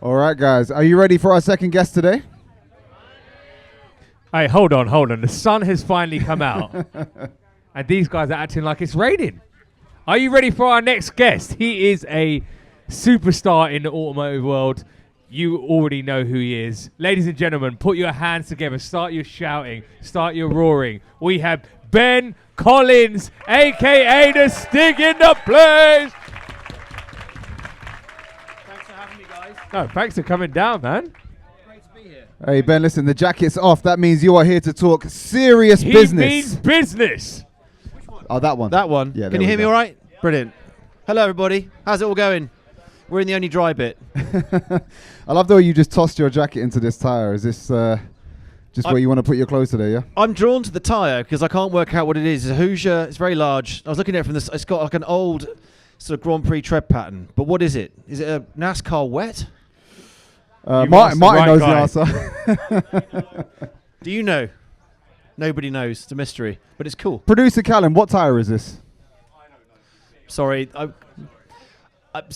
All right, guys. Are you ready for our second guest today? Hey, hold on. The sun has finally come out. And these guys are acting like it's raining. Are you ready for our next guest? He is a superstar in the automotive world. You already know who he is. Ladies and gentlemen, put your hands together. Start your shouting. Start your roaring. We have Ben Collins, a.k.a. the Stig in the place. Thanks for having me, guys. No, thanks for coming down, man. Great to be here. Hey, Ben, listen, the jacket's off. That means you are here to talk serious business. He means business. Which one? Oh, that one. That one. Yeah, Can you hear me all right? Yeah. Brilliant. Hello, everybody. How's it all going? We're in the only dry bit. I love the way you just tossed your jacket into this tire. Is this just where you want to put your clothes today, yeah? I'm drawn to the tyre because I can't work out what it is. It's a Hoosier. It's very large. I was looking at it from this. It's got like an old sort of Grand Prix tread pattern. But what is it? Is it a NASCAR wet? Martin knows the answer. Do you know? Nobody knows. It's a mystery. But it's cool. Producer Callum, what tire is this? Sorry.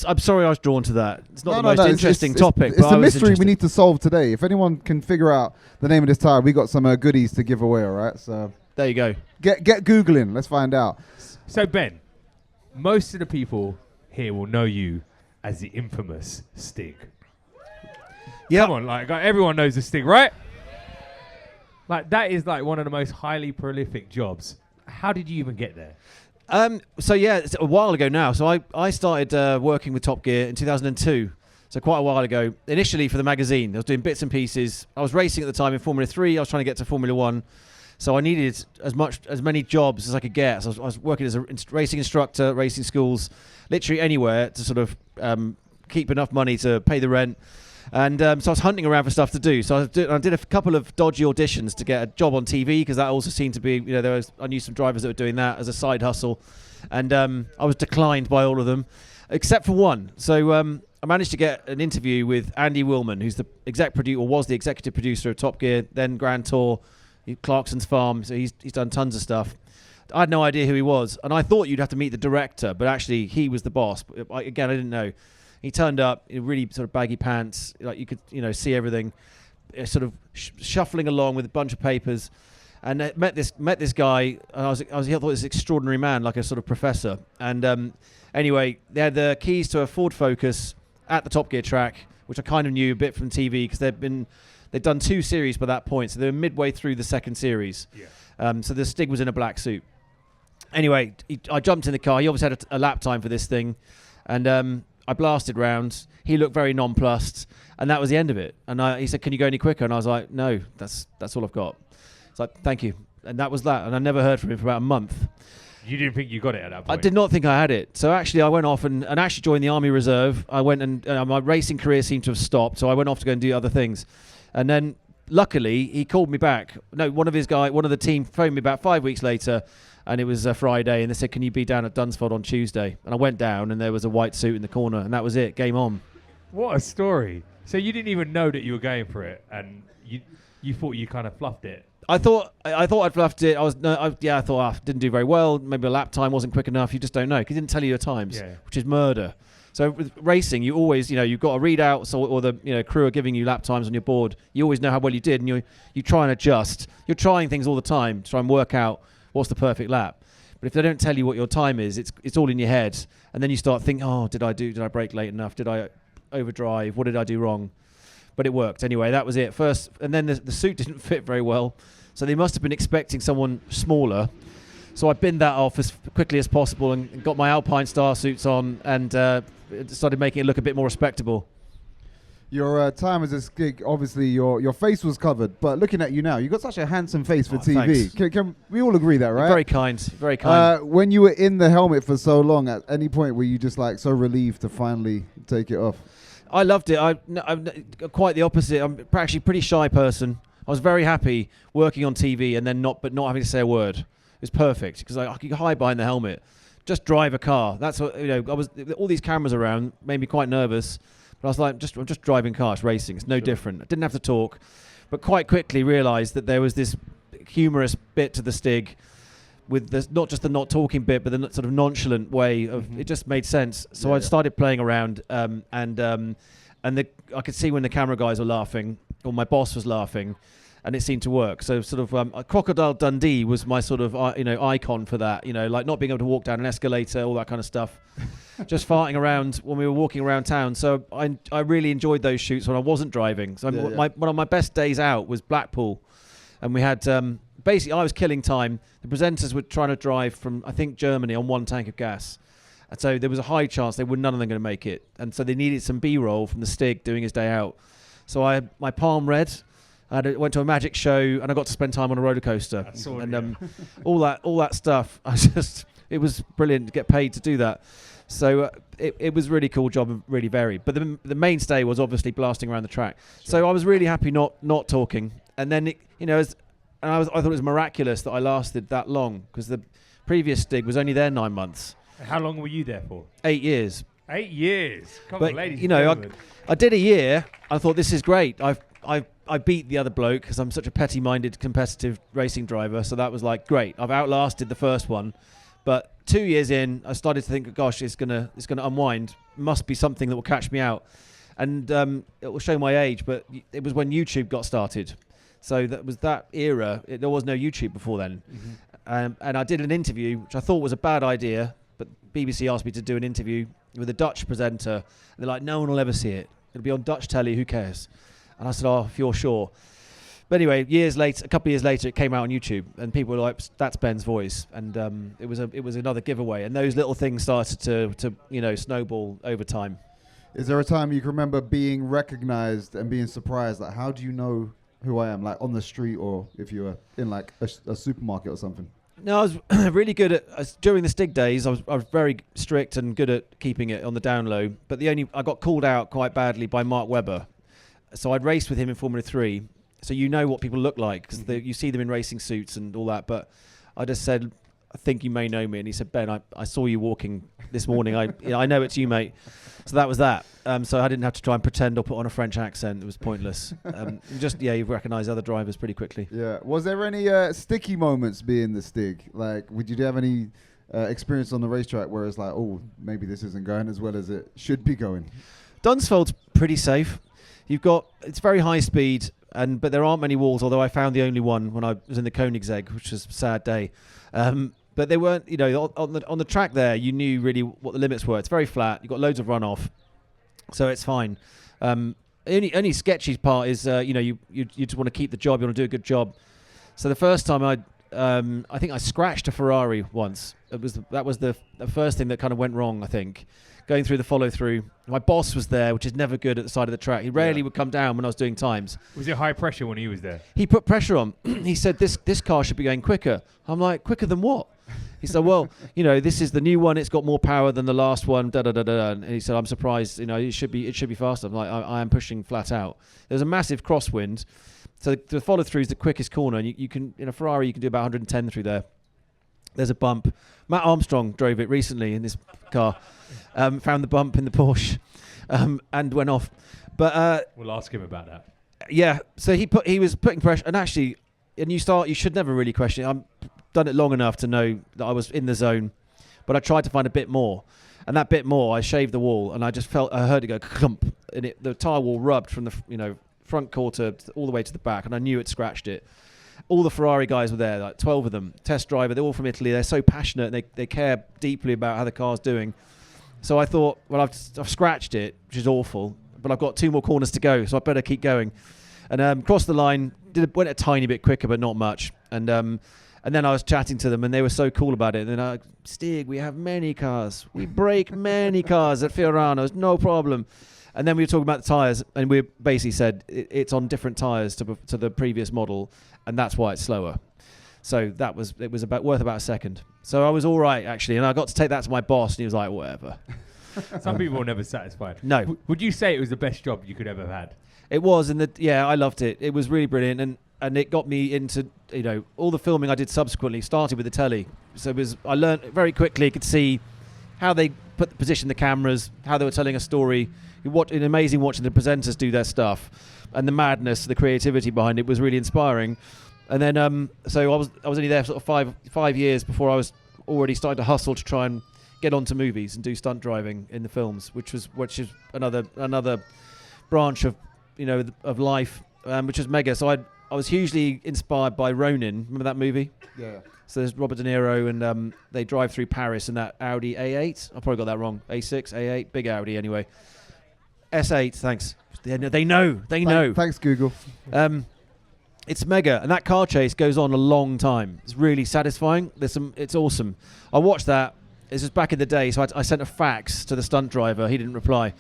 I'm sorry I was drawn to that. It's not the most interesting it's topic. It's a mystery we need to solve today. If anyone can figure out the name of this tire, we got some goodies to give away, all right? So there you go. Get Googling. Let's find out. So, Ben, most of the people here will know you as the infamous Stig. Yeah. Come on, like everyone knows the Stig, right? Like that is like one of the most highly prolific jobs. How did you even get there? So yeah, it's a while ago now. So I started working with Top Gear in 2002. So quite a while ago. Initially for the magazine, I was doing bits and pieces. I was racing at the time in Formula 3. I was trying to get to Formula 1. So I needed as many jobs as I could get. So I was working as a racing instructor, racing schools, literally anywhere to sort of keep enough money to pay the rent. And so I was hunting around for stuff to do. So I did a couple of dodgy auditions to get a job on TV because that also seemed to be, I knew some drivers that were doing that as a side hustle. And I was declined by all of them, except for one. So I managed to get an interview with Andy Willman, who's the was the executive producer of Top Gear, then Grand Tour, Clarkson's Farm. So he's done tons of stuff. I had no idea who he was. And I thought you'd have to meet the director, but actually he was the boss. I didn't know. He turned up in really sort of baggy pants, like you could, see everything, sort of shuffling along with a bunch of papers, and met this guy. And I thought he was this extraordinary man, like a sort of professor. And anyway, they had the keys to a Ford Focus at the Top Gear track, which I kind of knew a bit from TV because they'd done 2 series by that point, so they were midway through the second series. Yeah. So the Stig was in a black suit. Anyway, I jumped in the car. He obviously had a lap time for this thing, and I blasted round. He looked very nonplussed, and that was the end of it. And he said, "Can you go any quicker?" And I was like, "No, that's all I've got." It's like, "Thank you," and that was that. And I never heard from him for about a month. You didn't think you got it at that point? I did not think I had it. So actually, I went off and actually joined the Army Reserve. I went and my racing career seemed to have stopped, so I went off to go and do other things. And then, luckily, he called me back. No, one of the team phoned me about 5 weeks later. And it was a Friday, and they said, "Can you be down at Dunsfold on Tuesday?" And I went down, and there was a white suit in the corner, and that was it. Game on. What a story! So you didn't even know that you were going for it, and you thought you kind of fluffed it. I thought I'd fluffed it. I thought I didn't do very well. Maybe a lap time wasn't quick enough. You just don't know. He didn't tell you your times, which is murder. So with racing, you always, you've got a readout, or the crew are giving you lap times on your board. You always know how well you did, and you try and adjust. You're trying things all the time to try and work out what's the perfect lap. But if they don't tell you what your time is, it's all in your head. And then you start thinking, did I brake late enough? Did I overdrive? What did I do wrong? But it worked. Anyway, that was it. First, and then the suit didn't fit very well. So they must have been expecting someone smaller. So I binned that off as quickly as possible and got my Alpine Star suits on and started making it look a bit more respectable. Your time as a Stig, obviously your face was covered, but looking at you now, you've got such a handsome face for TV. Can we all agree that, right? Very kind, very kind. When you were in the helmet for so long, at any point were you just like so relieved to finally take it off? I loved it. I'm quite the opposite. I'm actually a pretty shy person. I was very happy working on TV and then not having to say a word. It was perfect because I could hide behind the helmet, just drive a car. That's what I was. All these cameras around made me quite nervous. But I was like, I'm just driving cars, racing. It's no different. I didn't have to talk, but quite quickly realised that there was this humorous bit to the Stig, with not just the not talking bit, but the sort of nonchalant way of it just made sense. So I started playing around, and and I could see when the camera guys were laughing, or my boss was laughing, and it seemed to work. So sort of Crocodile Dundee was my sort of icon for that. Like not being able to walk down an escalator, all that kind of stuff. Just farting around when we were walking around town. So I really enjoyed those shoots when I wasn't driving. So one of my best days out was Blackpool, and we had basically I was killing time. The presenters were trying to drive from I think Germany on one tank of gas. And so there was a high chance none of them going to make it. And so they needed some B-roll from the Stig doing his day out. So I had my palm read. Went to a magic show, and I got to spend time on a roller coaster. And all that stuff. It was brilliant to get paid to do that. So it was a really cool job and really varied. But the mainstay was obviously blasting around the track. Sure. So I was really happy not talking. And then I thought it was miraculous that I lasted that long, because the previous Stig was only there 9 months. How long were you there for? 8 years. 8 years. Come on, ladies. I did a year. I thought, this is great. I beat the other bloke because I'm such a petty-minded, competitive racing driver. So that was like great. I've outlasted the first one, but 2 years in, I started to think, gosh, it's gonna unwind. Must be something that will catch me out, and it will show my age. But it was when YouTube got started, so that was that era. There was no YouTube before then, and I did an interview, which I thought was a bad idea. But BBC asked me to do an interview with a Dutch presenter. And they're like, no one will ever see it. It'll be on Dutch telly. Who cares? And I said, oh, if you're sure. But anyway, a couple of years later, it came out on YouTube, and people were like, that's Ben's voice. And it was another giveaway. And those little things started to snowball over time. Is there a time you can remember being recognized and being surprised? Like, how do you know who I am? Like on the street, or if you were in like a supermarket or something? No, I was really good at during the Stig days. I was very strict and good at keeping it on the down low. But I got called out quite badly by Mark Webber. So I'd raced with him in Formula 3, so you know what people look like, because you see them in racing suits and all that. But I just said, I think you may know me. And he said, Ben, I saw you walking this morning. I know it's you, mate. So that was that. So I didn't have to try and pretend or put on a French accent. It was pointless. You recognise other drivers pretty quickly. Yeah. Was there any sticky moments being the Stig? Like, would you have any experience on the racetrack where it's like, oh, maybe this isn't going as well as it should be going? Dunsfold's pretty safe. It's very high speed, but there aren't many walls, although I found the only one when I was in the Koenigsegg, which was a sad day. But they weren't, on the track there, you knew really what the limits were. It's very flat. You've got loads of runoff, so it's fine. Only sketchy part is, you just want to keep the job. You want to do a good job. So the first time I think I scratched a Ferrari once. That was the first thing that kind of went wrong, I think. Going through the follow-through. My boss was there, which is never good at the side of the track. He rarely would come down when I was doing times. Was it high pressure when he was there? He put pressure on. He said, this car should be going quicker. I'm like, quicker than what? He said, well, this is the new one. It's got more power than the last one. Da-da-da-da. And he said, I'm surprised. It should be faster. I'm like, I am pushing flat out. There's a massive crosswind. So the follow-through is the quickest corner. And you can, in a Ferrari, you can do about 110 through there. There's a bump. Matt Armstrong drove it recently in his car. Found the bump in the Porsche and went off. But we'll ask him about that. Yeah. So he was putting pressure, and actually, you should never really question it. I've done it long enough to know that I was in the zone, but I tried to find a bit more, and that bit more, I shaved the wall, and I heard it go clump, and the tyre wall rubbed from the front quarter all the way to the back, and I knew it scratched it. All the Ferrari guys were there, like 12 of them, test driver. They're all from Italy. They're so passionate, and they care deeply about how the car's doing. So I thought, well, I've scratched it, which is awful, but I've got 2 more corners to go, so I better keep going. And crossed the line, went a tiny bit quicker, but not much. And then I was chatting to them, and they were so cool about it. And then Stig, we have many cars. We break many cars at Fiorano's, no problem. And then we were talking about the tyres, and we basically said it's on different tyres to the previous model, and that's why it's slower. So it was worth about a second. So I was all right, actually, and I got to take that to my boss, and he was like, whatever. Some people are never satisfied. No. Would you say it was the best job you could ever have had? It was, I loved it. It was really brilliant, and it got me into, all the filming I did subsequently started with the telly. So I learned very quickly, could see how they positioned the cameras, how they were telling a story. It's amazing watching the presenters do their stuff, and the madness, the creativity behind it was really inspiring. And then, so I was only there for sort of five years before I was already starting to hustle to try and get onto movies and do stunt driving in the films, which is another branch of of life, which was mega. So I was hugely inspired by Ronin. Remember that movie? Yeah. So there's Robert De Niro, and they drive through Paris in that Audi A8. I probably got that wrong. A6, A8, big Audi anyway. S8, thanks. They know. Thanks, Google. It's mega, and that car chase goes on a long time. It's really satisfying. It's awesome. I watched that. This was back in the day, so I sent a fax to the stunt driver. He didn't reply.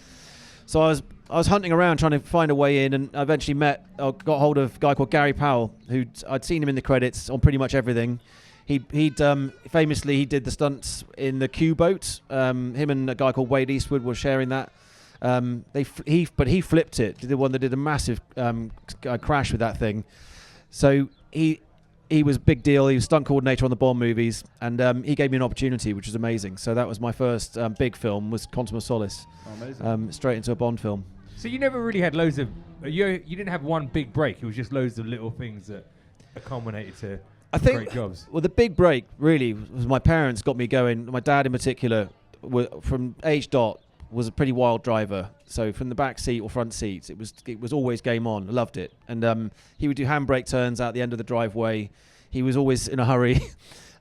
So I was hunting around trying to find a way in, and I eventually got hold of a guy called Gary Powell, who I'd seen him in the credits on pretty much everything. He'd famously he did the stunts in the Q boat. Him and a guy called Wade Eastwood were sharing that. But he flipped it. The one that did a massive crash with that thing. So he was a big deal. He was stunt coordinator on the Bond movies, and he gave me an opportunity, which was amazing. So that was my first big film, was Quantum of Solace. Oh, amazing. Straight into a Bond film. So you never really had loads of... You didn't have one big break. It was just loads of little things that culminated to great jobs. Well, the big break really was my parents got me going. My dad in particular, from age dot, was a pretty wild driver. So from the back seat or front seats, it was always game on. I loved it. And he would do handbrake turns out the end of the driveway. He was always in a hurry,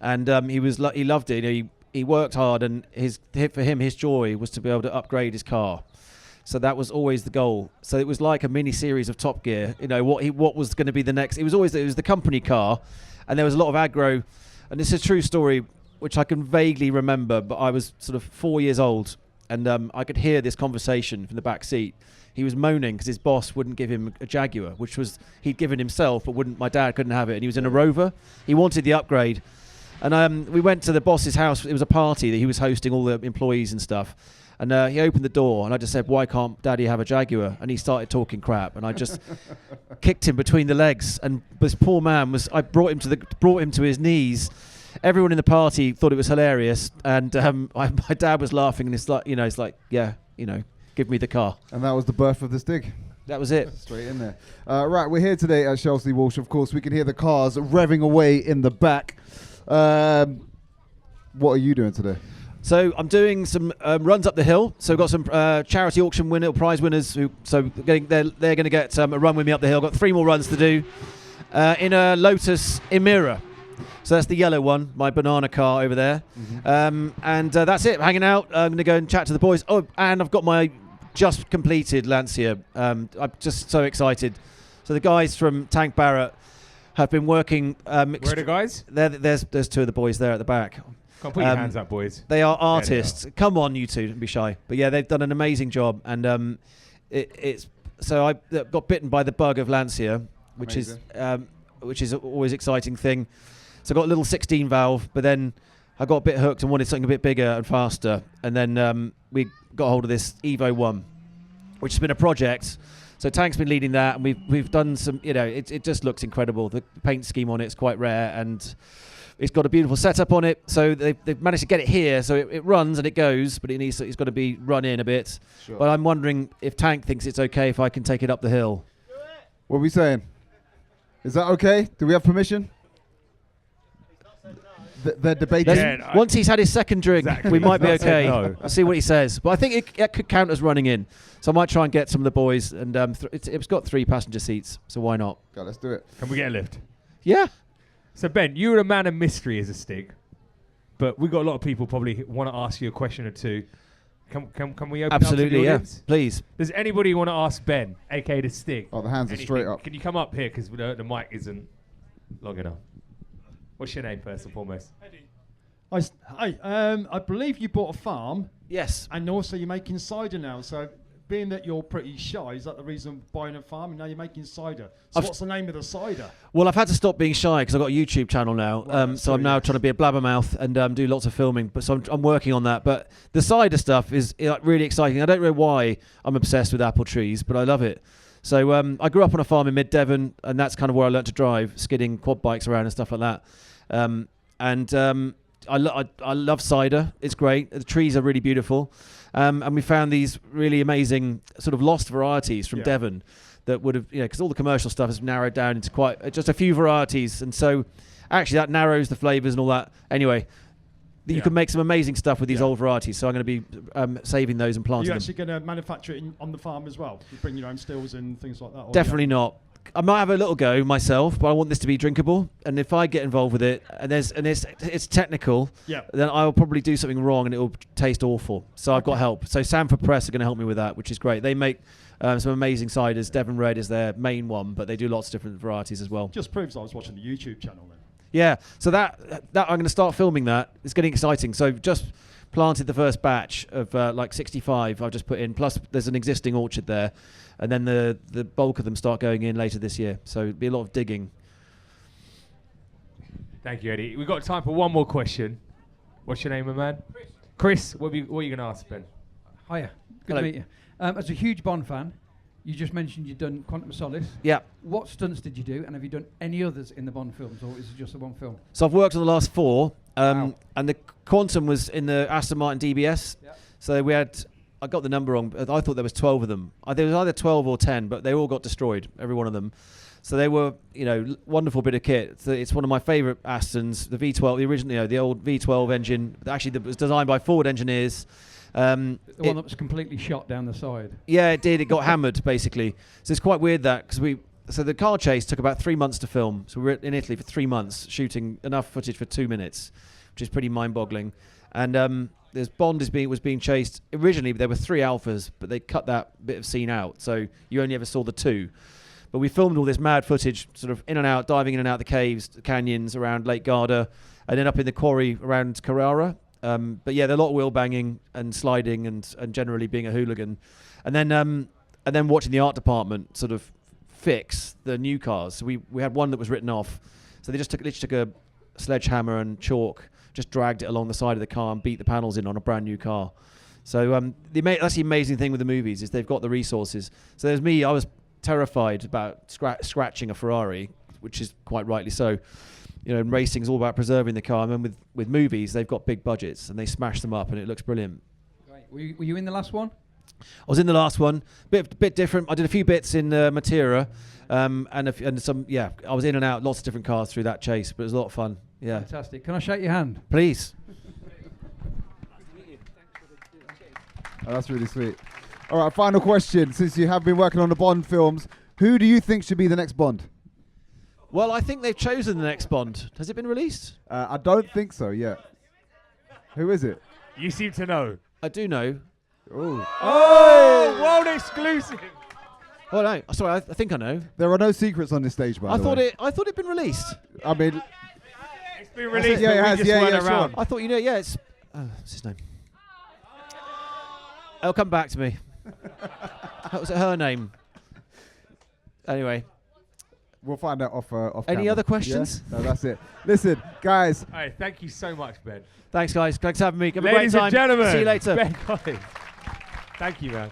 and he loved it. He worked hard, and for him his joy was to be able to upgrade his car. So that was always the goal. So it was like a mini series of Top Gear. What was going to be the next. It was the company car, and there was a lot of aggro. And this is a true story, which I can vaguely remember. But I was sort of 4 years old. And I could hear this conversation from the back seat. He was moaning because his boss wouldn't give him a Jaguar, which was he'd given himself, but my dad couldn't have it. And he was in a Rover. He wanted the upgrade. And we went to the boss's house. It was a party that he was hosting, all the employees and stuff. And he opened the door, and I just said, "Why can't Daddy have a Jaguar?" And he started talking crap, and I just kicked him between the legs. And this poor man I brought him to his knees. Everyone in the party thought it was hilarious, and my dad was laughing, and it's like, yeah, give me the car. And that was the birth of the Stig. That was it. Straight in there. Right, we're here today at Shelsley, Walsh. Of course, we can hear the cars revving away in the back. What are you doing today? So I'm doing some runs up the hill. So we've got some charity auction prize winners. They're going to get a run with me up the hill. Got 3 more runs to do in a Lotus Emira. So that's the yellow one, my banana car over there. Mm-hmm. And that's it, hanging out. I'm going to go and chat to the boys. Oh, and I've got my just completed Lancia. I'm just so excited. So the guys from Tank Barrett have been working... Where are the guys? There's 2 of the boys there at the back. Can't put your hands up, boys. They are artists. Come on, you two, don't be shy. But yeah, they've done an amazing job. And so I got bitten by the bug of Lancia, which is always exciting thing. So I got a little 16 valve, but then I got a bit hooked and wanted something a bit bigger and faster. And then we got hold of this Evo 1, which has been a project. So Tank's been leading that, and we've done some, it just looks incredible. The paint scheme on it's quite rare, and it's got a beautiful setup on it. So they've managed to get it here, so it runs and it goes, but it's got to be run in a bit. Sure. But I'm wondering if Tank thinks it's okay if I can take it up the hill. What are we saying? Is that okay? Do we have permission? They're debating. Yeah, once he's had his second drink, we might be okay. No. I'll see what he says. But I think it could count as running in. So I might try and get some of the boys. And it's got 3 passenger seats, so why not? God, let's do it. Can we get a lift? Yeah. So Ben, you're a man of mystery as a Stig, but we got a lot of people probably want to ask you a question or two. Can we open Absolutely, up to the audience? Please. Does anybody want to ask Ben, aka the Stig? Oh, the hands are straight up. Can you come up here because the mic isn't long enough? What's your name first and foremost? Eddie. I believe you bought a farm. Yes. And also you're making cider now. So being that you're pretty shy, is that the reason buying a farm? And now you're making cider. So what's the name of the cider? Well, I've had to stop being shy because I've got a YouTube channel now. Right, so I'm now trying to be a blabbermouth and do lots of filming. But so I'm working on that. But the cider stuff is really exciting. I don't know why I'm obsessed with apple trees, but I love it. So I grew up on a farm in mid-Devon, and that's kind of where I learned to drive, skidding quad bikes around and stuff like that. I love cider. It's great. The trees are really beautiful. And we found these really amazing sort of lost varieties from Devon that would have, because all the commercial stuff has narrowed down into quite just a few varieties. And so actually that narrows the flavours and all that. Anyway, that you can make some amazing stuff with these old varieties. So I'm going to be saving those and Are planting you them. actually going to manufacture it on the farm as well? You bring your own stills and things like that? Or Definitely not. I might have a little go myself, but I want this to be drinkable. And if I get involved with it, and it's technical, then I'll probably do something wrong and it will taste awful. So I've got help. So Sanford Press are going to help me with that, which is great. They make some amazing ciders. Devon Red is their main one, but they do lots of different varieties as well. Just proves I was watching the YouTube channel then. Yeah, so that I'm going to start filming that. It's getting exciting. So just planted the first batch of like 65 I've just put in. Plus there's an existing orchard there. And then the bulk of them start going in later this year. So it'll be a lot of digging. Thank you, Eddie. We've got time for one more question. What's your name, my man? Chris, what are you going to ask, Ben? Hiya. Good to meet you. As a huge Bond fan, you just mentioned you'd done Quantum of Solace. Yeah. What stunts did you do, and have you done any others in the Bond films, or is it just the one film? So I've worked on the last 4, Wow. and the Quantum was in the Aston Martin DBS. Yep. So we had, I got the number wrong. I thought there was 12 of them. There was either 12 or 10, but they all got destroyed, every one of them. So they were, wonderful bit of kit. So it's one of my favourite Astons, the V12, the original, the old V12 engine, actually that was designed by Ford engineers. The one that was completely shot down the side. Yeah, it did. It got hammered, basically. So it's quite weird that, so the car chase took about 3 months to film. So we were in Italy for 3 months, shooting enough footage for 2 minutes, which is pretty mind-boggling. And there's Bond was being chased. Originally, there were 3 alphas, but they cut that bit of scene out, so you only ever saw the 2. But we filmed all this mad footage, sort of in and out, diving in and out the caves, the canyons around Lake Garda, and then up in the quarry around Carrara. But yeah, there's a lot of wheel banging and sliding and generally being a hooligan. And then watching the art department sort of fix the new cars. So we had one that was written off. So they just literally took a sledgehammer and chalk, just dragged it along the side of the car and beat the panels in on a brand new car. So that's the amazing thing with the movies is they've got the resources. So there's me, I was terrified about scratching a Ferrari, which is quite rightly so. Racing is all about preserving the car. And then with movies, they've got big budgets and they smash them up and it looks brilliant. Great. Were you in the last one? I was in the last one, bit different. I did a few bits in Matera, and some. Yeah, I was in and out, lots of different cars through that chase, but it was a lot of fun. Yeah, Fantastic. Can I shake your hand? Please. Oh, that's really sweet. All right, final question. Since you have been working on the Bond films, who do you think should be the next Bond? Well, I think they've chosen the next Bond. Has it been released? I don't think so yet. Who is it? You seem to know. I do know. Oh, world exclusive. Oh no, sorry, I think I know. There are no secrets on this stage, by the way. I thought it'd been released. I mean, It's been released, Yeah, it but has. we just Yeah, went yeah, around. sure. I thought it's. What's his name? It'll come back to me. Was it her name? Anyway. we'll find out off Any camera. other questions? Yeah? No, that's it. Listen, guys. All right, thank you so much, Ben. Thanks, guys. Thanks for having me. Have a Ladies great time. and gentlemen, See you later. Ben Collins. Thank you, man.